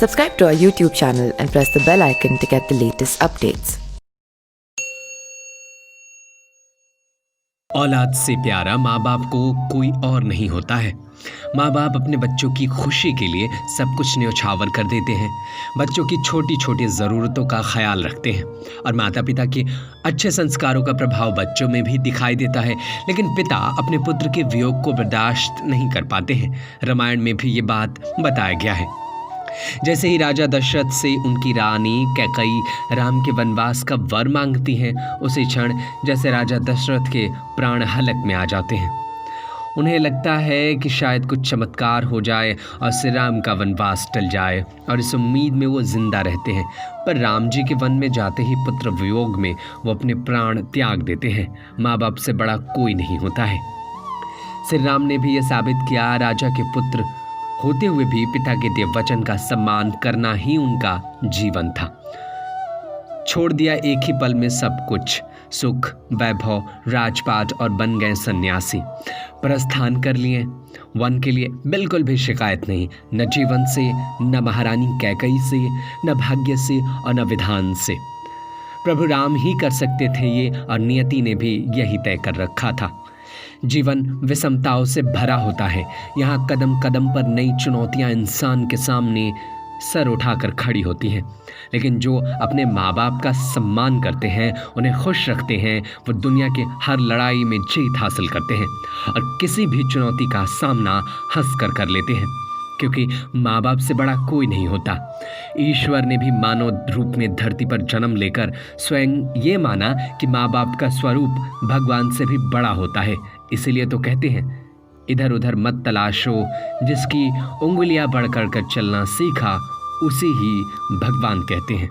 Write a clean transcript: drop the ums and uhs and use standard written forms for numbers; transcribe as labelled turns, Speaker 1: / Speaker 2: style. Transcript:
Speaker 1: Subscribe to our YouTube channel and press the bell icon to get the latest updates.
Speaker 2: औलाद से प्यारा माँ बाप को कोई और नहीं होता है। माँ बाप अपने बच्चों की खुशी के लिए सब कुछ न्यौछावर कर देते हैं, बच्चों की छोटी छोटी ज़रूरतों का ख्याल रखते हैं और माता पिता के अच्छे संस्कारों का प्रभाव बच्चों में भी दिखाई देता है। लेकिन पिता अपने पुत्र के वियोग को बर्दाश्त नहीं कर पाते हैं। रामायण में भी ये बात बताया गया है। जैसे ही राजा दशरथ से उनकी रानी कैकई राम के वनवास का वर मांगती हैं, उसी क्षण जैसे राजा दशरथ के प्राण हलक में आ जाते हैं। उन्हें लगता है कि शायद कुछ चमत्कार हो जाए और श्री राम का वनवास टल जाए, और इस उम्मीद में वो जिंदा रहते हैं। पर राम जी के वन में जाते ही पुत्र वियोग में वो अपने प्राण त्याग देते हैं। माँ बाप से बड़ा कोई नहीं होता है। श्री राम ने भी ये साबित किया, राजा के पुत्र होते हुए भी पिता के दिए वचन का सम्मान करना ही उनका जीवन था। छोड़ दिया एक ही पल में सब कुछ, सुख, वैभव, राजपाट, और बन गए सन्यासी। प्रस्थान कर लिए। वन के लिए बिल्कुल भी शिकायत नहीं, न जीवन से, न महारानी कैकई से, न भाग्य से और न विधान से। प्रभु राम ही कर सकते थे ये, और नियति ने भी यही तय कर रखा था। जीवन विषमताओं से भरा होता है। यहाँ कदम कदम पर नई चुनौतियाँ इंसान के सामने सर उठाकर खड़ी होती हैं। लेकिन जो अपने माँ बाप का सम्मान करते हैं, उन्हें खुश रखते हैं, वो दुनिया के हर लड़ाई में जीत हासिल करते हैं और किसी भी चुनौती का सामना हंस कर लेते हैं, क्योंकि माँ बाप से बड़ा कोई नहीं होता। ईश्वर ने भी मानव रूप में धरती पर जन्म लेकर स्वयं ये माना कि माँ बाप का स्वरूप भगवान से भी बड़ा होता है। इसीलिए तो कहते हैं, इधर उधर मत तलाशो, जिसकी उंगलियां बढ़ कर चलना सीखा उसी ही भगवान कहते हैं।